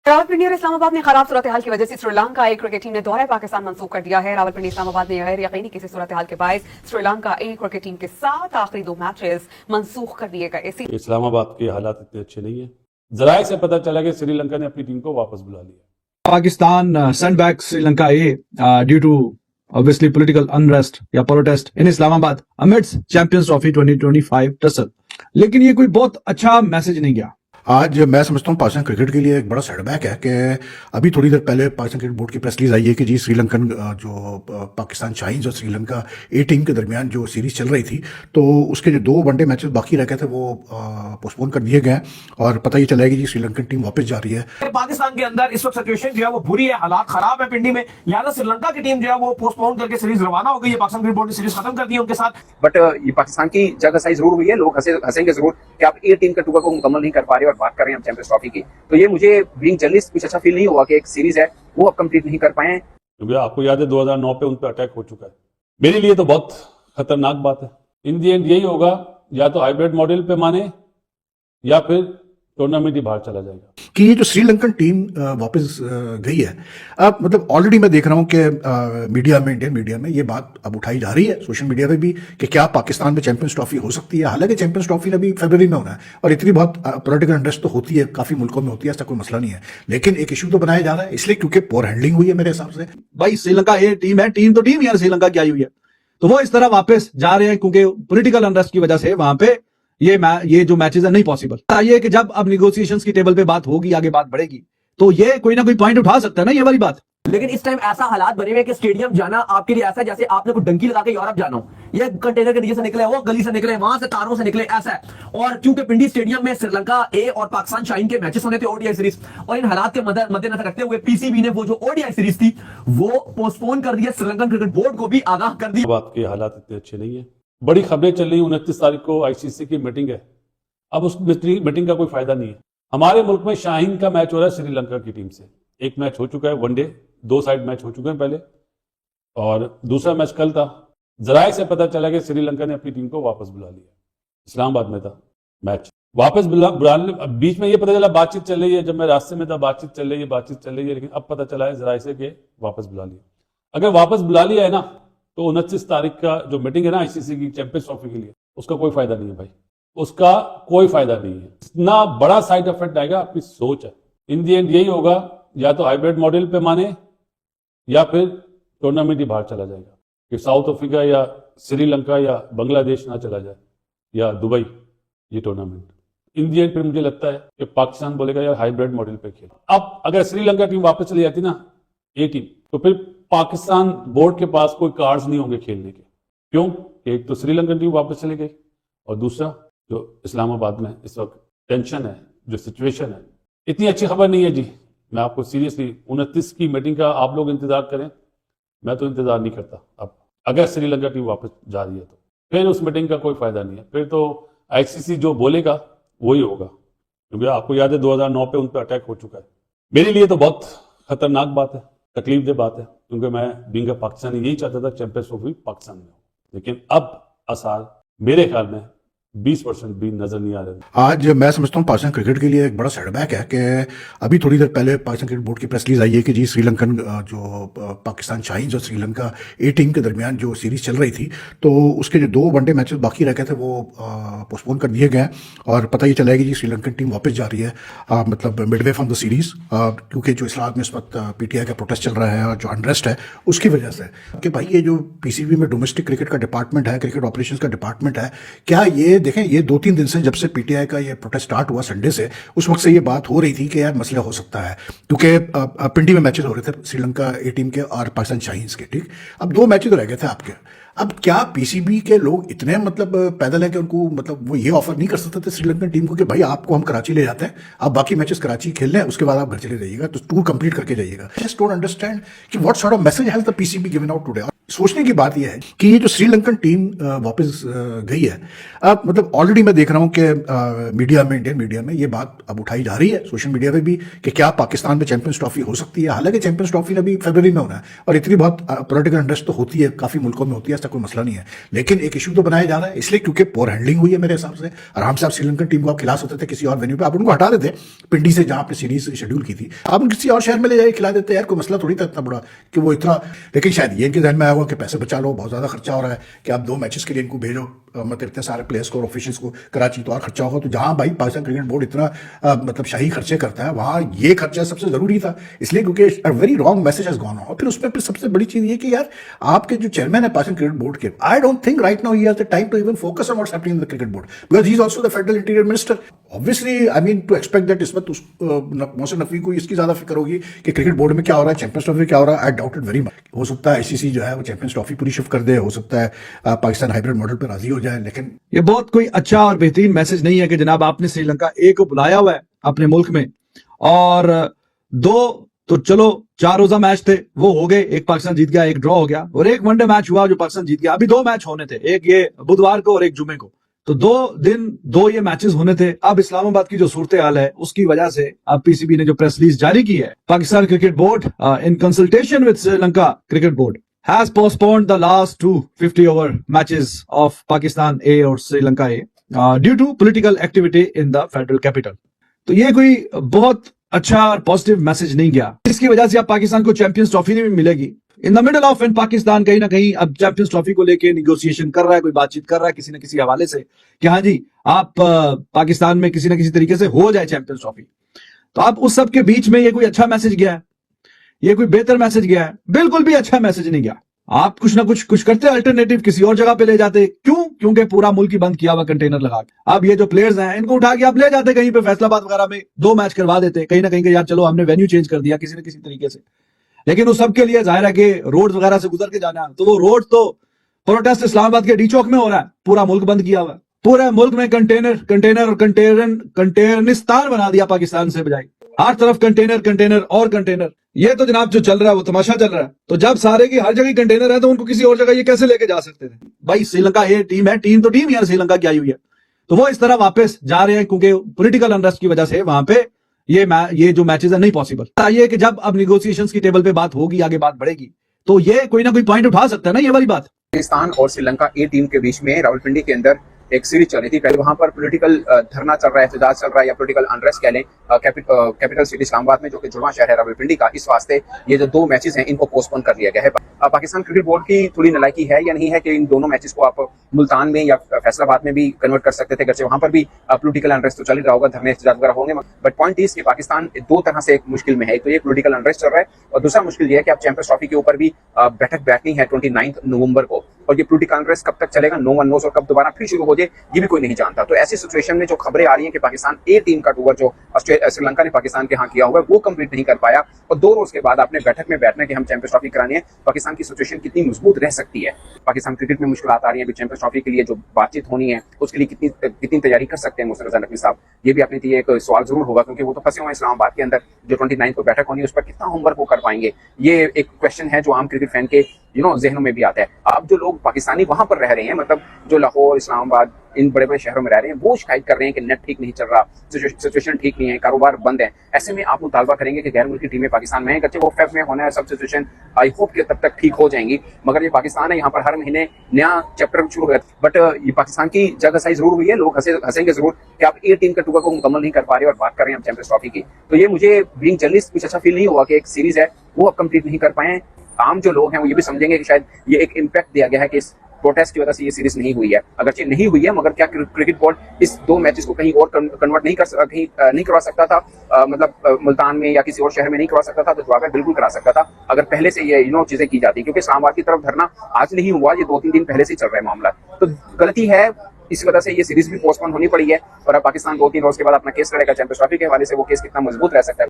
रावलपिंडी और इस्लामाबाद में खराब सूरत हाल की वजह से श्रीलंका ए क्रिकेट टीम ने दौरे पाकिस्तान मंसूख कर दिया है। रावलपिंडी इस्लामाबाद में गैर यकीनी किसी सूरत हाल के बायस श्रीलंका ए क्रिकेट टीम के 7 आखिरी 2 मैचेस मंसूख कर दिए गए। इस्लामाबाद के हालात इतने अच्छे नहीं है। जराये से पता चला कि श्रीलंका ने अपनी टीम को वापस बुला लिया। Pakistan sent back Sri Lanka A due to obviously political unrest या protest in Islamabad amidst Champions Trophy 2025 tussle। लेकिन ये कोई बहुत अच्छा मैसेज नहीं गया। आज मैं समझता हूँ पाकिस्तान क्रिकेट के लिए एक बड़ा सेटबैक है कि अभी थोड़ी देर पहले पाकिस्तान क्रिकेट बोर्ड की प्रेस रिलीज आई है कि जी श्रीलंकन जो पाकिस्तान शाहीन्स और श्रीलंका ए टीम के दरमियान जो सीरीज चल रही थी तो उसके जो 2 वनडे मैचेस बाकी रह गए थे वो पोस्टपोन कर दिए गए और पता ही चला है कि जी श्रीलंकन टीम वापस जा रही है। पाकिस्तान के अंदर इस वक्त सिचुएशन जो है वो बुरी है, हालात खराब है पिंडी में, लिहाजा श्रीलंका की टीम जो है वो पोस्टपोन करके सीरीज रवाना हो गई है। पाकिस्तान क्रिकेट बोर्ड ने सीरीज खत्म कर दी है उनके साथ। बट ये पाकिस्तान की जगह सही जरूर हुई है, लोग हंसेंगे जरूर कि आप ए टीम के टूर को मुकम्मल नहीं कर पा रहे और बात कर रहे हैं चैंपियंस ट्रॉफी की। तो ये मुझे बीइंग जर्नलिस्ट कुछ अच्छा फील नहीं हुआ कि एक सीरीज है वो अब कंप्लीट नहीं कर पाए। क्योंकि आपको याद है 2009 पे उन पर अटैक हो चुका है। मेरे लिए तो बहुत खतरनाक बात है। इन दी एंड यही होगा, या तो हाइब्रिड मॉडल पे माने या फिर टूर्नामेंट ही बाहर चला जाएगा। कि ये जो श्रीलंकन टीम वापस गई है, अब मतलब ऑलरेडी मैं देख रहा हूँ कि मीडिया में, इंडियन मीडिया में ये बात अब उठाई जा रही है, सोशल मीडिया पे भी, कि क्या पाकिस्तान में चैंपियंस ट्रॉफी हो सकती है। हालांकि चैंपियंस ट्रॉफी अभी फरवरी में होना है और इतनी बहुत पॉलिटिकल इंटरेस्ट तो होती है, काफी मुल्कों में होती है, ऐसा कोई मसला नहीं है, लेकिन एक इशू तो बनाया जा रहा है इसलिए क्योंकि पोर हैंडलिंग हुई है मेरे हिसाब से। भाई श्रीलंका ए टीम है, टीम तो टीम यार श्रीलंका की आई हुई है, तो वो इस तरह वापस जा रहे हैं क्योंकि पॉलिटिकल अनरेस्ट की वजह से वहां पे ये जो मैचेस है नहीं पॉसिबल। ये कि जब अब निगोशिएशंस की टेबल पे बात होगी, आगे बात बढ़ेगी, तो ये कोई ना कोई पॉइंट उठा सकता है ना ये वाली बात। लेकिन इस टाइम ऐसा हालात बने हुए कि स्टेडियम जाना आपके लिए ऐसा है जैसे आपने कोई डंकी लगा के यूरोप जाना हो, ये कंटेनर के नीचे से निकले, वो गली से निकले, वहां से तारों से निकले, ऐसा है। और क्योंकि पिंडी स्टेडियम में श्रीलंका ए और पाकिस्तान शाहीन के मैचेस होने थे ओडीआई सीरीज, और इन हालात के मद्देनजर रखते हुए पीसीबी ने वो जो ओडीआई सीरीज थी वो पोस्टपोन कर दिया, श्रीलंकन क्रिकेट बोर्ड को भी आगाह कर दिया। बात के हालात इतने अच्छे नहीं है। बड़ी खबरें चल रही, 29 तारीख को आईसीसी की मीटिंग है। अब उस मीटिंग का कोई फायदा नहीं है। हमारे मुल्क में शाहीन का मैच हो रहा है श्रीलंका की टीम से। एक मैच हो चुका है वनडे, 2 साइड मैच हो चुके हैं पहले, और दूसरा मैच कल था। जराये से पता चला कि श्रीलंका ने अपनी टीम को वापस बुला लिया। इस्लामाबाद में था मैच, वापस बुलाने, बीच में ये पता चला बातचीत चल रही है, जब मैं रास्ते में था बातचीत चल रही है, लेकिन अब पता चला है जराये से कि वापस बुला लिया। अगर वापस बुला लिया है ना, तो 29 तारीख का जो मीटिंग है ना आईसीसी की चैंपियंस ट्रॉफी के लिए, उसका कोई फायदा नहीं है भाई, उसका कोई फायदा नहीं है। इतना बड़ा साइड इफेक्ट आएगा, आपकी सोच है। इन दी एंड यही होगा, या तो हाइब्रिड मॉडल पे माने या फिर टूर्नामेंट ही बाहर चला जाएगा, कि साउथ अफ्रीका या श्रीलंका या बांग्लादेश ना चला जाए या दुबई ये टूर्नामेंट। इन दी एंड फिर मुझे लगता है कि पाकिस्तान बोलेगा यार हाइब्रिड मॉडल पे खेल। अब अगर श्रीलंका टीम वापस चली जाती ना ए टीम, तो फिर पाकिस्तान बोर्ड के पास कोई कार्ड्स नहीं होंगे खेलने के। क्यों? एक तो श्रीलंकन टीम वापस चली गई, और दूसरा जो इस्लामाबाद में इस वक्त टेंशन है, जो सिचुएशन है, इतनी अच्छी खबर नहीं है जी। मैं आपको सीरियसली 29 की मीटिंग का आप लोग इंतजार करें, मैं तो इंतजार नहीं करता। अब अगर श्रीलंका टीम वापस जा रही है तो फिर उस मीटिंग का कोई फायदा नहीं है, फिर तो आईसीसी जो बोलेगा वही होगा। क्योंकि आपको याद है 2009 पे उन पर अटैक हो चुका है। मेरे लिए तो बहुत खतरनाक बात है, तकलीफदेह बात है, क्योंकि मैं बीइंग अ पाकिस्तानी यही चाहता था चैंपियंस ट्रॉफी पाकिस्तान में हो, लेकिन अब आसार मेरे ख्याल में 20% भी नजर नहीं आ रहा। आज मैं समझता हूँ पाकिस्तान क्रिकेट के लिए एक बड़ा सेटबैक है कि अभी थोड़ी देर पहले पाकिस्तान क्रिकेट बोर्ड की प्रेस रिलीज आई है कि जी श्रीलंकन जो पाकिस्तान शाहीन्स और श्रीलंका ए टीम के दरमियान जो सीरीज चल रही थी तो उसके जो 2 वनडे मैचेस बाकी रह गए थे वो पोस्टपोन कर दिए गए और पता ही चला है कि जी श्रीलंकन टीम वापस जा रही है, मतलब मिडवे फ्रॉम द सीरीज, क्योंकि जो इस्लामाबाद में इस वक्त पीटीआई का प्रोटेस्ट चल रहा है और जो अनरेस्ट है उसकी वजह से। कि भाई ये जो पीसीबी में डोमेस्टिक क्रिकेट का डिपार्टमेंट है, क्रिकेट ऑपरेशंस का डिपार्टमेंट है, क्या ये देखें, ये 2-3 दिन से जब से पीटीआई का ये प्रोटेस्ट स्टार्ट हुआ संडे से, उस वक्त से ये बात हो रही थी कि यार मसला हो सकता है, क्योंकि पिंडी में मैचेस हो रहे थे श्रीलंका ए टीम के और पाकिस्तान शाहीन्स के। ठीक, अब 2 मैचेस तो रह गए थे आपके। अब क्या पीसीबी के लोग इतने मतलब पैदल है कि उनको मतलब वो ये ऑफर नहीं कर सकते थे श्रीलंकन टीम को कि भाई आपको हम कराची ले जाते हैं, आप बाकी मैचेस कराची खेल लें, उसके बाद आप घर चले जाइएगा, तो टूर कंप्लीट करके जाइएगा। जस्ट डोंट अंडरस्टैंड कि what sort of message has the PCB given out today. सोचने की बात यह है कि ये जो श्रीलंकन टीम वापस गई है, अब मतलब ऑलरेडी मैं देख रहा हूँ कि मीडिया में, इंडियन मीडिया में ये बात अब उठाई जा रही है, सोशल मीडिया पे भी, कि क्या पाकिस्तान में चैंपियंस ट्रॉफी हो सकती है। हालांकि चैंपियंस ट्रॉफी अभी फरवरी में होना है और इतनी बहुत पॉलिटिकल इंटरेस्ट तो होती है, काफी मुल्कों में होती है, ऐसा कोई मसला नहीं है, लेकिन एक इशू तो बनाया जा रहा है इसलिए क्योंकि पोर हैंडलिंग हुई है मेरे हिसाब से। आराम से आप श्रीलंकन टीम को आप खिला सकते थे किसी और वेन्यू पे, आप उनको हटा देते पिंडी से जहां आपने सीरीज शेड्यूल की थी, आप उनको किसी और शहर में ले जाके खिला देते यार, कोई मसला थोड़ी था इतना बड़ा कि वो इतना। लेकिन शायद ये इनके ध्यान में आया होगा कि पैसे बचा लो, बहुत ज्यादा खर्चा हो रहा है कि आप 2 मैचेस के लिए इनको भेजो, मतलब इतने सारे प्लेयर्स को और ऑफिशियल्स को कराची, तो और खर्चा होगा। तो जहां भाई पाकिस्तान क्रिकेट बोर्ड इतना मतलब शाही खर्चे करता है, वहां ये खर्चा सबसे जरूरी था, इसलिए क्योंकि a very wrong message has gone on. फिर उसमें फिर सबसे बड़ी चीज ये कि यार आपके जो चेयरमैन है पाकिस्तान क्रिकेट बोर्ड के, I don't think right now he has the time to even focus on what's happening in the cricket board, because he is also the federal interior minister. Obviously I mean to expect that इस वक्त मोहसिन नकवी को इसकी ज्यादा फिक्र होगी कि cricket board में क्या हो रहा है, चैंपियंस ट्रॉफी क्या हो रहा है। I doubt it very much. हो सकता है आईसीसी जो है वो चैंपियंस ट्रॉफी पूरी शिफ्ट कर दे, हो सकता है पाकिस्तान हाइब्रिड मॉडल पर राजी हो जाए, लेकिन ये बहुत कोई अच्छा और बेहतरीन मैसेज नहीं है कि जनाब आपने श्रीलंका ए को बुलाया हुआ है अपने मुल्क में, और 2 तो चलो 4 रोजा मैच थे वो हो गए, एक पाकिस्तान जीत गया, एक ड्रॉ हो गया, और एक वनडे मैच हुआ जो पाकिस्तान जीत गया। अभी 2 मैच होने थे, एक ये बुधवार को और एक जुमे को, तो 2 दिन 2 ये मैचेस होने थे। अब इस्लामाबाद की जो सूरत हाल है उसकी वजह से अब पीसीबी ने जो प्रेस रिलीज जारी की है, Pakistan cricket board in consultation with Sri Lanka cricket board has postponed the last 2 50-over matches of Pakistan A और Sri Lanka A due to political activity in the federal capital। तो ये कोई बहुत अच्छा और पॉजिटिव मैसेज नहीं गया, इसकी वजह से अब पाकिस्तान को चैंपियंस ट्रॉफी नहीं मिलेगी। In the middle of and Pakistan कहीं ना कहीं अब चैंपियंस ट्रॉफी को लेके निगोशिएशन कर रहा है, कोई बातचीत कर रहा है किसी न किसी हवाले से कि हाँ जी आप पाकिस्तान में किसी न किसी तरीके से हो जाए चैंपियंस ट्रॉफी। तो अब उस सब के बीच में ये कोई अच्छा मैसेज गया है, ये कोई बेहतर मैसेज गया है? बिल्कुल भी अच्छा मैसेज नहीं गया। आप कुछ ना कुछ करते, अल्टरनेटिव किसी और जगह पे ले जाते। क्यों? क्योंकि पूरा मुल्क ही बंद किया हुआ कंटेनर लगा के। अब ये जो प्लेयर्स हैं इनको उठा के आप ले जाते कहीं पे, फैसलाबाद वगैरह में 2 मैच करवा देते, कहीं ना कहीं के यार चलो हमने वेन्यू चेंज कर दिया किसी न किसी तरीके से। लेकिन उस सब के लिए जाहिर है कि रोड वगैरह से गुजर के जाना, तो वो रोड तो प्रोटेस्ट इस्लामाबाद के डी चौक में हो रहा है, पूरा मुल्क बंद किया हुआ है, पूरे मुल्क में कंटेनर और कंटेनरिस्तान बना दिया पाकिस्तान से बजाय, हर तरफ कंटेनर और कंटेनर। ये तो जनाब जो चल रहा है वो तमाशा चल रहा है। तो जब सारे की हर जगह कंटेनर है तो उनको किसी और जगह ये कैसे लेके जा सकते थे? भाई श्रीलंका ये टीम है, टीम तो टीम यार श्रीलंका की आई हुई है, तो वो इस तरह वापस जा रहे हैं क्योंकि पॉलिटिकल अनरेस्ट की वजह से वहां पे ये जो मैचेस है नहीं पॉसिबल। ये कि जब अब निगोशिएशंस की टेबल पे बात होगी, आगे बात बढ़ेगी, तो ये कोई ना कोई पॉइंट उठा सकता है ना, ये वाली बात। पाकिस्तान और श्रीलंका ए टीम के बीच में रावलपिंडी के अंदर एक सीरीज चल रही थी। पहले वहां पर पॉलिटिकल धरना चल रहा है, एहतजाज चल रहा है, या पॉलिटिकल अनरेस्ट कह लें कैपिटल सिटी इस्लामाबाद में, जो कि जुड़वां शहर है रावलपिंडी का। इस वास्ते ये जो 2 मैचेस हैं इनको पोस्टपोन कर दिया गया है। पाकिस्तान क्रिकेट बोर्ड की थोड़ी नालायकी है या नहीं है कि इन दोनों मैचेस को आप मुल्तान में या फैसलाबाद में भी कन्वर्ट कर सकते थे, वहां पर भी पॉलिटिकल अनरेस्ट तो चल रहा होगा, धरने एहतजाज वगैरह होंगे। बट पॉइंट इज कि पाकिस्तान 2 तरह से एक मुश्किल में है। तो ये पॉलिटिकल अनरेस्ट चल रहा है, और दूसरा मुश्किल ये है कि आप चैंपियंस ट्रॉफी के ऊपर भी बैठक बैठनी है 29 नवंबर को, और ये पॉलिटिकल अनरेस्ट कब तक चलेगा, नो वन नोस, और कब दोबारा फिर शुरू हो जाए ये भी कोई नहीं जानता। तो ऐसी सिचुएशन में जो खबरें आ रही हैं कि पाकिस्तान ए टीम का टूर जो श्रीलंका ने पाकिस्तान के यहाँ किया हुआ है वो कंप्लीट नहीं कर पाया, और 2 रोज के बाद आपने बैठक में बैठना कि हम चैंपियंस ट्रॉफी करानी है, पाकिस्तान की सिचुएशन कितनी मजबूत रह सकती है। पाकिस्तान क्रिकेट में मुश्किल आ रही है, चैंपियंस ट्रॉफी के लिए जो बातचीत होनी है उसके लिए कितनी तैयारी कर सकते हैं मोहसिन रजा नकवी साहब, ये भी अपने लिए एक सवाल जरूर होगा, क्योंकि वो तो फंसे हुए हैं इस्लामाबाद के अंदर। जो 29 को बैठक होनी है उस पर कितना होमवर्क वो कर पाएंगे, ये एक क्वेश्चन है जो आम क्रिकेट फैन के जहनों में भी आता है। अब जो लोग पाकिस्तानी वहां पर रह रहे हैं, मतलब जो लाहौर, इस्लामाबाद, इन बड़े बड़े शहरों में रह रहे हैं, वो शिकायत कर रहे हैं कि नेट ठीक नहीं चल रहा, सिचुएशन ठीक नहीं है, कारोबार बंद है। ऐसे में आप मुतालबा करेंगे कि गैर मुल्की टीमें पाकिस्तान में है, वो फेब में होना है, सब सिचुएशन आई होप कि तब तक ठीक हो जाएंगी। मगर ये पाकिस्तान है, यहाँ पर हर महीने नया चैप्टर शुरू हो, बट ये पाकिस्तान की जगह सही जरूर हुई है। लोग हंसेंगे जरूर कि आप ए टीम का टूर को मुकम्मल नहीं कर पा रहे और बात कर रहे हैं हम चैंपियंस ट्रॉफी की। तो ये मुझे बीइंग जर्नलिस्ट कुछ अच्छा फील नहीं हुआ कि एक सीरीज है वो अब कंप्लीट नहीं कर पाए। आम जो लोग हैं वो ये भी समझेंगे कि शायद ये एक इम्पैक्ट दिया गया है कि इस प्रोटेस्ट की वजह से ये सीरीज नहीं हुई है। अगरचे नहीं हुई है, मगर क्या क्रिकेट बोर्ड इस 2 मैचेस को कहीं और कन्वर्ट नहीं करवा सकता था, मतलब मुल्तान में या किसी और शहर में नहीं करवा सकता था? तो जवाब है बिल्कुल करा सकता था, अगर पहले से ये चीजें की जाती। क्योंकि इस्लामाबाद की तरफ धरना आज नहीं हुआ, ये 2-3 दिन पहले से चल रहा है मामला। तो गलती है, इस वजह से ये सीरीज भी पोस्टपोन होनी पड़ी है, और अब पाकिस्तान 2-3 रोज के बाद अपना केस करेगा चैंपियंस ट्रॉफी के हवाले से। वो केस कितना मजबूत रह सकता है